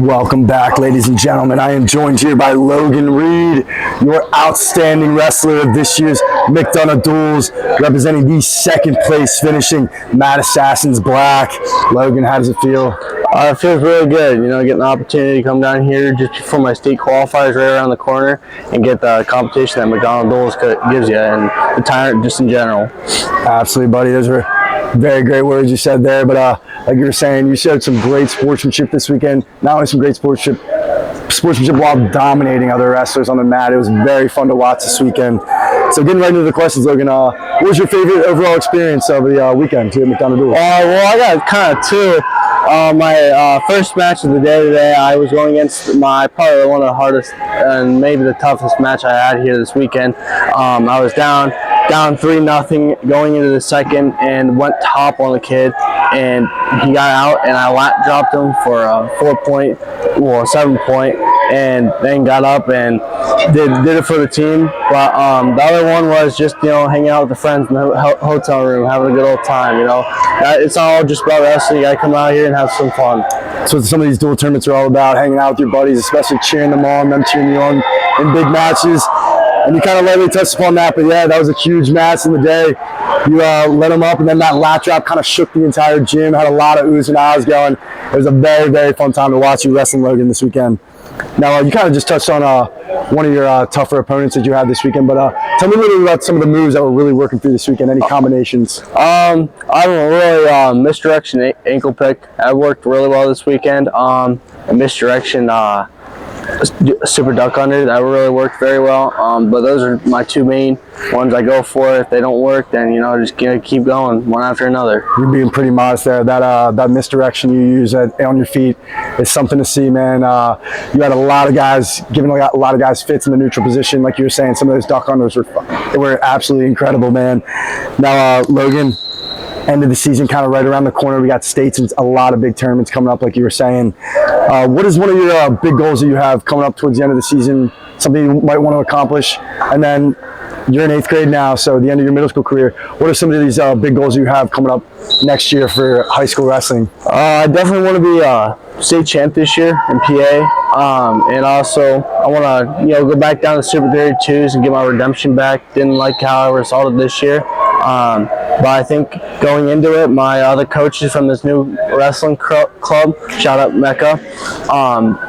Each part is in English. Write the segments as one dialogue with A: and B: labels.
A: Welcome back, ladies and gentlemen. I am joined here by Logan Reed, your outstanding wrestler of this year's McDonogh Duels, representing the second place finishing Mad Assassins Black. Logan, how does it feel?
B: It feels really good, getting the opportunity to come down here just before my state qualifiers right around the corner and get the competition that McDonogh Duels gives you and the tyrant just in general.
A: Absolutely, buddy. Those were very great words you said there, but like you were saying, you showed some great sportsmanship this weekend. Not only some great sportsmanship while dominating other wrestlers on the mat. It was very fun to watch this weekend. So getting right into the questions, Logan, what was your favorite overall experience of the weekend here at McDonogh Duels?
B: Well, I got kind of two. My first match of the day today, I was going against probably one of the hardest and maybe the toughest match I had here this weekend. I was down 3-0 going into the second and went top on the kid, and he got out and I lap dropped him for a 7-point, and then got up and did it for the team. But the other one was just hanging out with the friends in the hotel room, having a good old time. It's not all just about wrestling. You gotta come out here and have some fun.
A: So some of these dual tournaments are all about hanging out with your buddies, especially cheering them on, them cheering you on in big matches. And you kind of lightly touched upon that, but yeah, that was a huge match in the day. You let them up, and then that lat drop kind of shook the entire gym, had a lot of oohs and ahs going. It was a very, very fun time to watch you wrestling, Logan, this weekend. Now, you kind of just touched on one of your tougher opponents that you had this weekend, but tell me a little bit about some of the moves that were really working through this weekend, any combinations?
B: I don't really, misdirection ankle pick. I worked really well this weekend. A misdirection super duck under, that really worked very well. But those are my two main ones I go for. If they don't work, then just keep going one after another.
A: You're being pretty modest there. That misdirection you use on your feet is something to see, man. You had a lot of guys giving a lot of guys fits in the neutral position, like you were saying. Some of those duck unders were absolutely incredible, man. Now, Logan, end of the season kind of right around the corner. We got states and a lot of big tournaments coming up, like you were saying. What is one of your big goals that you have coming up towards the end of the season, something you might want to accomplish? And then you're in 8th grade now, so the end of your middle school career. What are some of these big goals you have coming up next year for high school wrestling?
B: I definitely want to be a state champ this year in PA. And also I want to go back down to Super 32s and get my redemption back. Didn't like how I resulted this year. But I think going into it, my other coaches from this new wrestling club, shout out Mecca,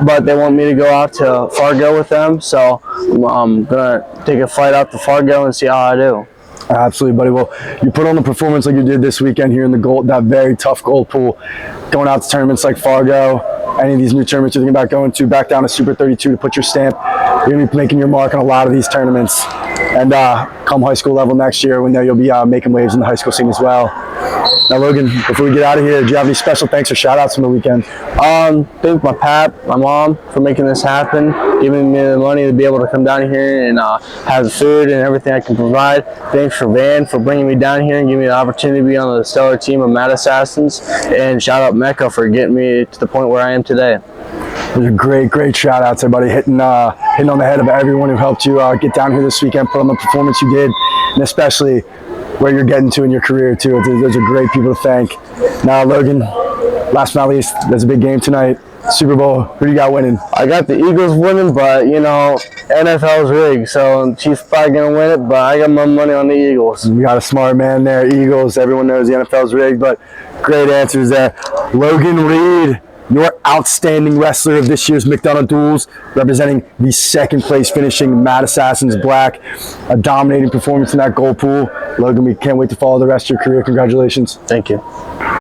B: but they want me to go out to Fargo with them, so I'm going to take a flight out to Fargo and see how I do.
A: Absolutely, buddy. Well, you put on the performance like you did this weekend here in that very tough gold pool, going out to tournaments like Fargo, any of these new tournaments you're thinking about going to, back down to Super 32 to put your stamp. You're going to be making your mark on a lot of these tournaments. And come high school level next year, we know you'll be making waves in the high school scene as well. Now, Logan, before we get out of here, do you have any special thanks or shout-outs from the weekend?
B: Thank my my mom, for making this happen, giving me the money to be able to come down here and have the food and everything I can provide. Thanks for Van for bringing me down here and giving me the opportunity to be on the stellar team of Mad Assassins. And shout out Mecca for getting me to the point where I am today.
A: Those are great shout-outs, everybody. Hitting on the head of everyone who helped you get down here this weekend, put on the performance you did, and especially where you're getting to in your career, too. Those are great people to thank. Now, Logan, last but not least, there's a big game tonight. Super Bowl. Who do you got winning?
B: I got the Eagles winning, but, NFL's rigged, so Chiefs probably going to win it, but I got my money on the Eagles.
A: You got a smart man there. Eagles, everyone knows the NFL's rigged, but great answers there. Logan Reed, your outstanding wrestler of this year's McDonogh Duels, representing the second place finishing Mad Assassins Black. A dominating performance in that gold pool. Logan, we can't wait to follow the rest of your career. Congratulations.
B: Thank you.